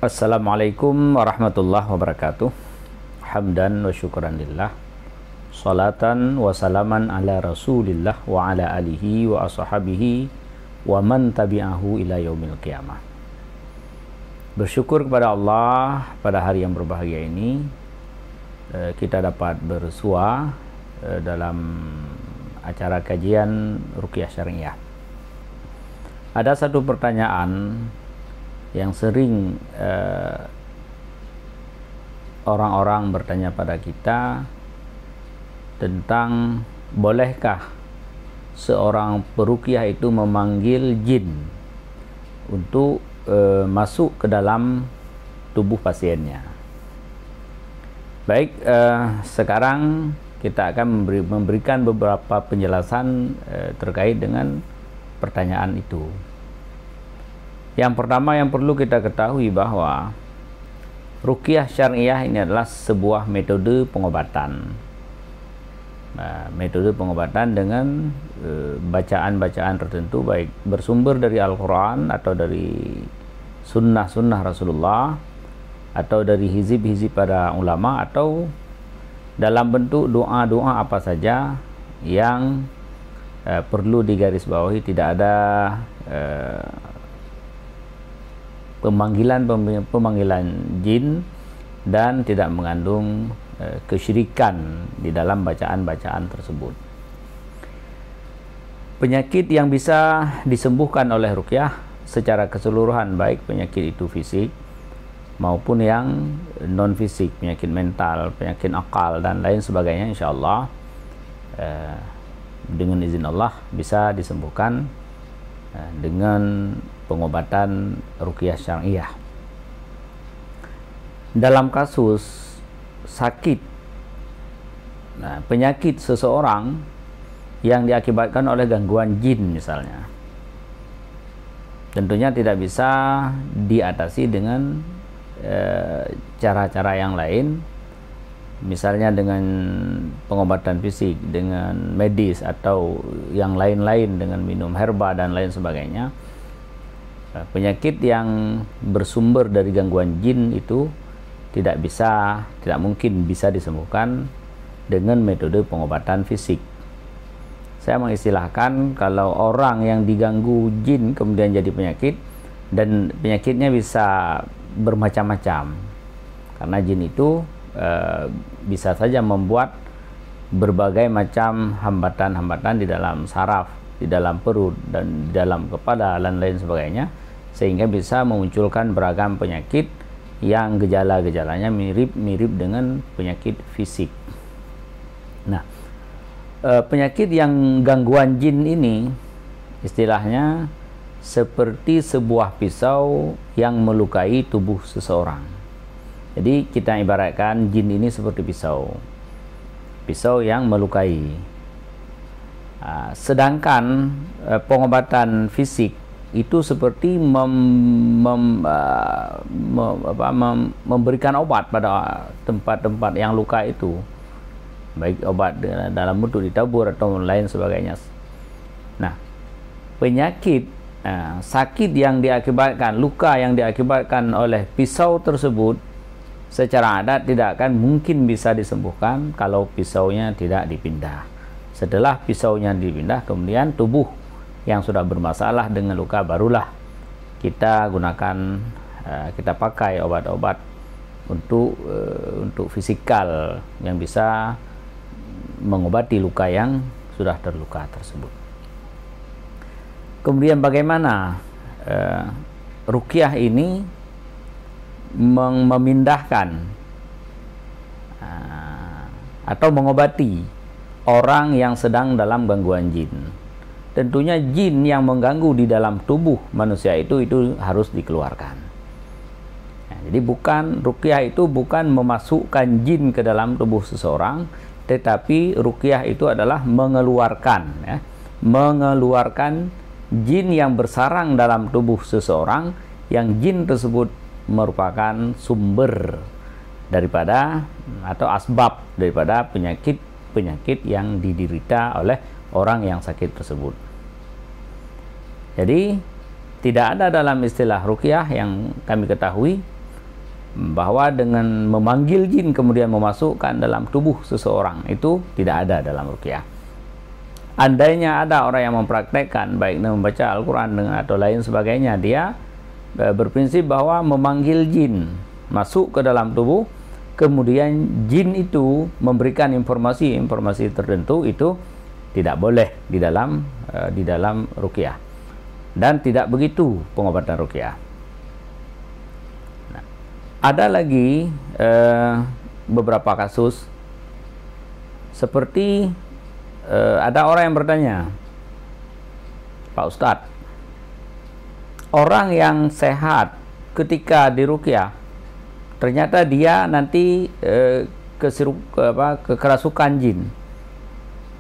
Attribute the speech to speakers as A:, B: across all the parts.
A: Assalamualaikum warahmatullahi wabarakatuh. Hamdan wa syukran lillah. Salatan wa salaman ala rasulillah wa ala alihi wa ashabihi wa man tabi'ahu ila yaumil qiyamah. Bersyukur kepada Allah pada hari yang berbahagia ini kita dapat bersua dalam acara kajian Ruqyah Syariah. Ada satu pertanyaan yang sering orang-orang bertanya pada kita tentang bolehkah seorang peruqyah itu memanggil jin untuk masuk ke dalam tubuh pasiennya. Baik, sekarang kita akan memberikan beberapa penjelasan terkait dengan pertanyaan itu. Yang pertama yang perlu kita ketahui bahwa Ruqyah Syariah ini adalah sebuah metode pengobatan. Metode pengobatan dengan bacaan-bacaan tertentu, baik bersumber dari Al-Quran atau dari sunnah-sunnah Rasulullah atau dari hizib-hizib para ulama atau dalam bentuk doa-doa apa saja yang perlu digarisbawahi. Tidak ada pemanggilan jin dan tidak mengandung kesyirikan di dalam bacaan-bacaan tersebut. Penyakit yang bisa disembuhkan oleh ruqyah secara keseluruhan, baik penyakit itu fisik maupun yang non fisik, penyakit mental, penyakit akal dan lain sebagainya, insyaallah dengan izin Allah bisa disembuhkan dengan pengobatan Ruqyah Syariah. Dalam kasus sakit, penyakit seseorang yang diakibatkan oleh gangguan jin misalnya, tentunya tidak bisa diatasi dengan cara-cara yang lain, misalnya dengan pengobatan fisik, dengan medis atau yang lain-lain, dengan minum herba dan lain sebagainya. Penyakit yang bersumber dari gangguan jin itu tidak mungkin bisa disembuhkan dengan metode pengobatan fisik. Saya mengistilahkan kalau orang yang diganggu jin kemudian jadi penyakit, dan penyakitnya bisa bermacam-macam, karena jin itu bisa saja membuat berbagai macam hambatan-hambatan di dalam saraf, di dalam perut dan di dalam kepala dan lain sebagainya, sehingga bisa memunculkan beragam penyakit yang gejala-gejalanya mirip-mirip dengan penyakit fisik. Nah, penyakit yang gangguan jin ini istilahnya seperti sebuah pisau yang melukai tubuh seseorang. Jadi kita ibaratkan jin ini seperti pisau yang melukai. Sedangkan pengobatan fisik itu seperti memberikan obat pada tempat-tempat yang luka itu, baik obat dalam bentuk ditabur atau lain sebagainya. Nah, penyakit sakit yang diakibatkan, luka yang diakibatkan oleh pisau tersebut secara adat tidak akan mungkin bisa disembuhkan kalau pisaunya tidak dipindah. Setelah pisaunya dipindah, kemudian tubuh yang sudah bermasalah dengan luka barulah kita gunakan, kita pakai obat-obat untuk fisikal yang bisa mengobati luka yang sudah terluka tersebut. Kemudian bagaimana ruqyah ini memindahkan atau mengobati orang yang sedang dalam gangguan jin? Tentunya jin yang mengganggu di dalam tubuh manusia itu harus dikeluarkan. Jadi ruqyah itu bukan memasukkan jin ke dalam tubuh seseorang, tetapi ruqyah itu adalah mengeluarkan jin yang bersarang dalam tubuh seseorang, yang jin tersebut merupakan sumber daripada atau asbab daripada penyakit yang diderita oleh orang yang sakit tersebut. Jadi tidak ada dalam istilah ruqyah yang kami ketahui bahwa dengan memanggil jin kemudian memasukkan dalam tubuh seseorang itu tidak ada dalam ruqyah. Andainya ada orang yang mempraktekkan baik dengan membaca Al-Quran dengan atau lain sebagainya, dia berprinsip bahwa memanggil jin masuk ke dalam tubuh, kemudian jin itu memberikan informasi tertentu, itu tidak boleh di dalam ruqyah, dan tidak begitu pengobatan ruqyah. Nah, ada lagi beberapa kasus seperti ada orang yang bertanya, Pak Ustadz, orang yang sehat ketika diruqyah ternyata dia nanti kerasukan jin.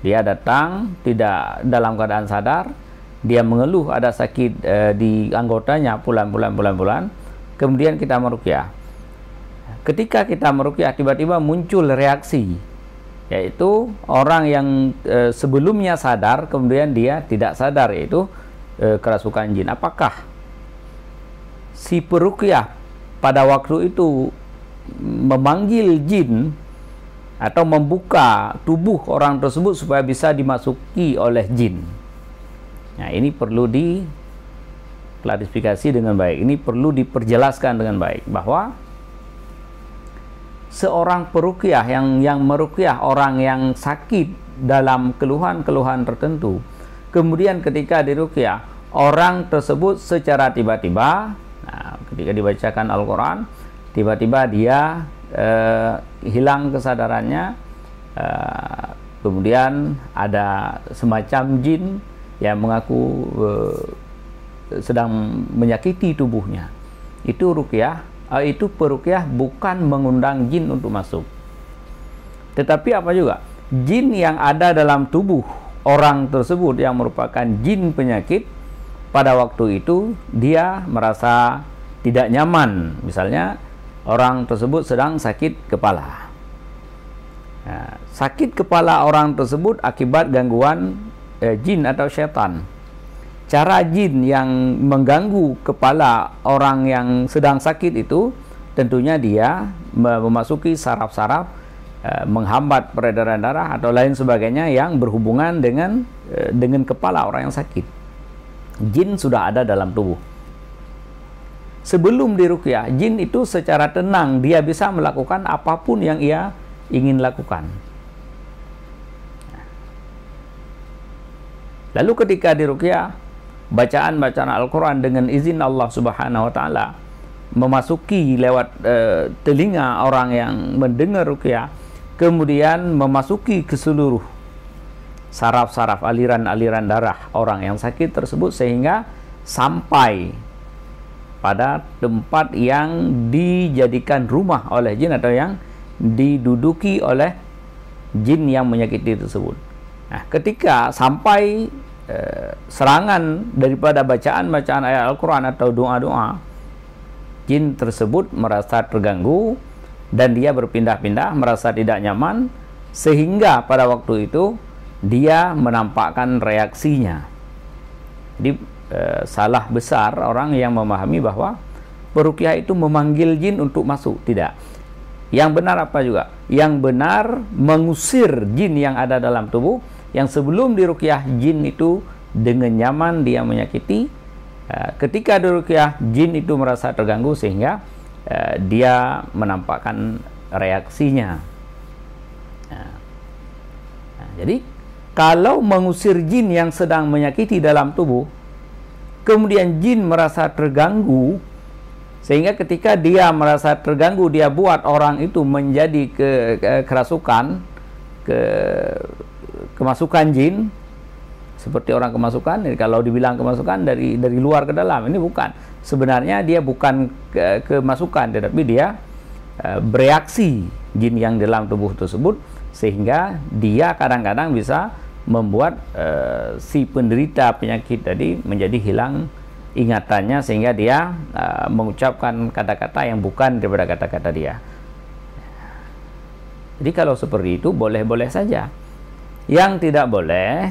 A: Dia datang tidak dalam keadaan sadar, dia mengeluh ada sakit di anggotanya bulan-bulan, kemudian kita meruqyah. Ketika kita meruqyah tiba-tiba muncul reaksi, yaitu orang yang sebelumnya sadar kemudian dia tidak sadar, yaitu kerasukan jin. Apakah si peruqyah pada waktu itu memanggil jin atau membuka tubuh orang tersebut supaya bisa dimasuki oleh jin? Nah, ini perlu diklarifikasi dengan baik. Ini perlu diperjelaskan dengan baik bahwa seorang peruqyah yang meruqyah orang yang sakit dalam keluhan-keluhan tertentu, kemudian ketika diruqyah orang tersebut secara tiba-tiba, nah, ketika dibacakan Al-Quran, tiba-tiba dia hilang kesadarannya, kemudian ada semacam jin yang mengaku sedang menyakiti tubuhnya. Itu ruqyah, itu peruqyah bukan mengundang jin untuk masuk. Tetapi apa juga, jin yang ada dalam tubuh orang tersebut yang merupakan jin penyakit, pada waktu itu dia merasa tidak nyaman. Misalnya orang tersebut sedang sakit kepala. Nah, sakit kepala orang tersebut akibat gangguan jin atau syaitan. Cara jin yang mengganggu kepala orang yang sedang sakit itu, tentunya dia memasuki saraf-saraf, menghambat peredaran darah atau lain sebagainya yang berhubungan dengan kepala orang yang sakit. Jin sudah ada dalam tubuh. Sebelum diruqyah, jin itu secara tenang dia bisa melakukan apapun yang ia ingin lakukan. Lalu ketika diruqyah, bacaan Al-Quran dengan izin Allah Subhanahu wa Ta'ala memasuki lewat telinga orang yang mendengar ruqyah, kemudian memasuki ke seluruh saraf-saraf, aliran-aliran darah orang yang sakit tersebut, sehingga sampai pada tempat yang dijadikan rumah oleh jin atau yang diduduki oleh jin yang menyakiti tersebut. Nah, ketika sampai serangan daripada bacaan-bacaan ayat Al-Quran atau doa-doa, jin tersebut merasa terganggu dan dia berpindah-pindah, merasa tidak nyaman, sehingga pada waktu itu dia menampakkan reaksinya. Jadi salah besar orang yang memahami bahwa peruqyah itu memanggil jin untuk masuk. Tidak. Yang benar apa juga? Yang benar mengusir jin yang ada dalam tubuh, yang sebelum diruqyah jin itu dengan nyaman dia menyakiti. Ketika diruqyah jin itu merasa terganggu sehingga dia menampakkan reaksinya. Jadi kalau mengusir jin yang sedang menyakiti dalam tubuh, kemudian jin merasa terganggu, sehingga ketika dia merasa terganggu, dia buat orang itu menjadi kerasukan, kemasukan jin, seperti orang kemasukan. Jadi kalau dibilang kemasukan dari luar ke dalam, ini bukan. Sebenarnya dia bukan kemasukan, tetapi dia bereaksi jin yang dalam tubuh tersebut, sehingga dia kadang-kadang bisa membuat si penderita penyakit tadi menjadi hilang ingatannya, sehingga dia mengucapkan kata-kata yang bukan daripada kata-kata dia. Jadi kalau seperti itu boleh-boleh saja. Yang tidak boleh,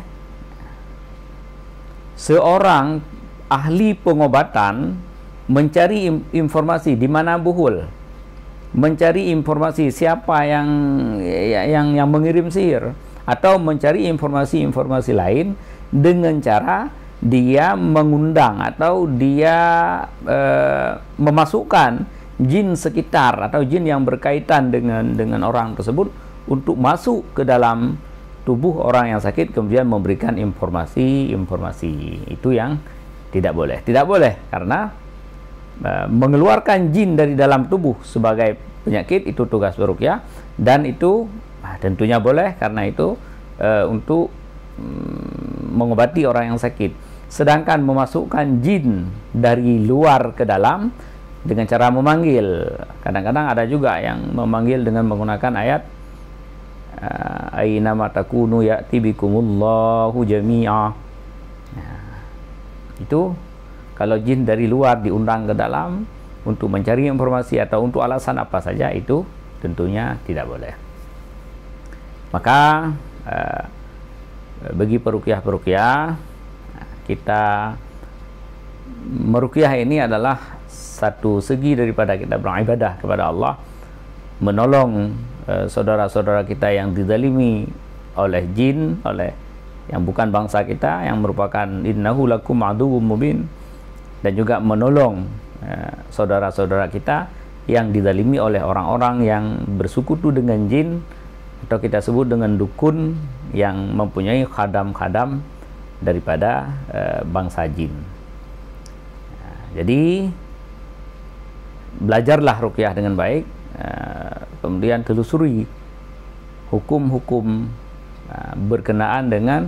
A: seorang ahli pengobatan mencari informasi di mana buhul, mencari informasi siapa yang mengirim sihir, atau mencari informasi-informasi lain dengan cara dia mengundang atau dia memasukkan jin sekitar atau jin yang berkaitan dengan orang tersebut untuk masuk ke dalam tubuh orang yang sakit kemudian memberikan informasi itu yang tidak boleh karena mengeluarkan jin dari dalam tubuh sebagai penyakit itu tugas peruqyah, dan itu tentunya boleh karena itu untuk mengobati orang yang sakit. Sedangkan memasukkan jin dari luar ke dalam dengan cara memanggil, kadang-kadang ada juga yang memanggil dengan menggunakan ayat aina ma takunu ya'ti bikumullahu jami'a. Itu kalau jin dari luar diundang ke dalam untuk mencari informasi atau untuk alasan apa saja, itu tentunya tidak boleh. Maka bagi peruqyah kita meruqyah ini adalah satu segi daripada kita beribadah kepada Allah, menolong saudara-saudara kita yang dizalimi oleh jin, oleh yang bukan bangsa kita, yang merupakan innahu lakum aduwwum mubin, dan juga menolong saudara-saudara kita yang dizalimi oleh orang-orang yang bersekutu dengan jin, atau kita sebut dengan dukun yang mempunyai khadam-khadam daripada bangsa jin. Jadi belajarlah ruqyah dengan baik, kemudian telusuri hukum-hukum berkenaan dengan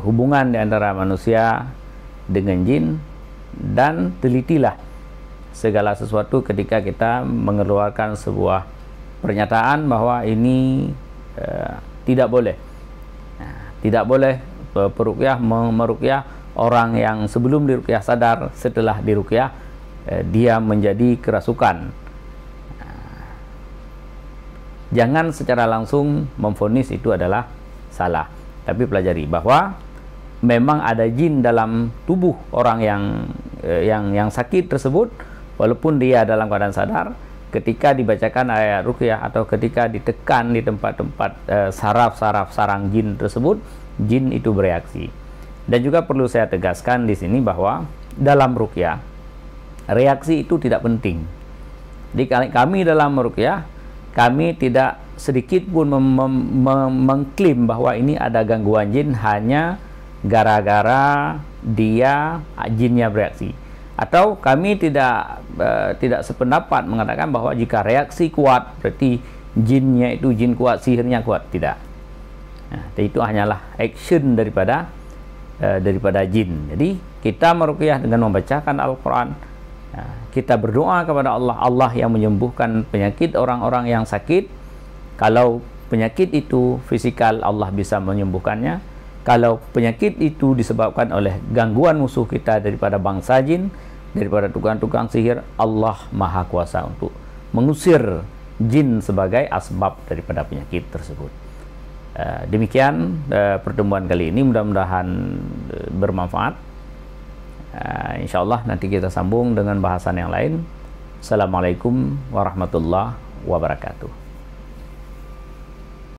A: hubungan di antara manusia dengan jin, dan telitilah segala sesuatu ketika kita mengeluarkan sebuah pernyataan bahwa ini tidak boleh. Tidak boleh peruqyah meruqyah orang yang sebelum diruqyah sadar, setelah diruqyah dia menjadi kerasukan. Jangan secara langsung memvonis itu adalah salah, tapi pelajari bahwa memang ada jin dalam tubuh orang yang sakit tersebut, walaupun dia dalam keadaan sadar. Ketika dibacakan ayat ruqyah atau ketika ditekan di tempat-tempat saraf-saraf sarang jin tersebut, jin itu bereaksi. Dan juga perlu saya tegaskan di sini bahwa dalam ruqyah reaksi itu tidak penting. Di kami dalam ruqyah, kami tidak sedikit pun mengklaim bahwa ini ada gangguan jin hanya gara-gara dia jinnya bereaksi. Atau kami tidak sependapat mengatakan bahwa jika reaksi kuat berarti jinnya itu jin kuat, sihirnya kuat. Tidak. Nah, itu hanyalah action daripada jin. Jadi kita meruqyah dengan membacakan Al-Quran. Kita berdoa kepada Allah, Allah yang menyembuhkan penyakit orang-orang yang sakit. Kalau penyakit itu fisikal, Allah bisa menyembuhkannya. Kalau penyakit itu disebabkan oleh gangguan musuh kita daripada bangsa jin, daripada tukang-tukang sihir, Allah Maha Kuasa untuk mengusir jin sebagai asbab daripada penyakit tersebut. Demikian pertemuan kali ini, mudah-mudahan bermanfaat. InsyaAllah nanti kita sambung dengan bahasan yang lain. Assalamualaikum warahmatullahi wabarakatuh.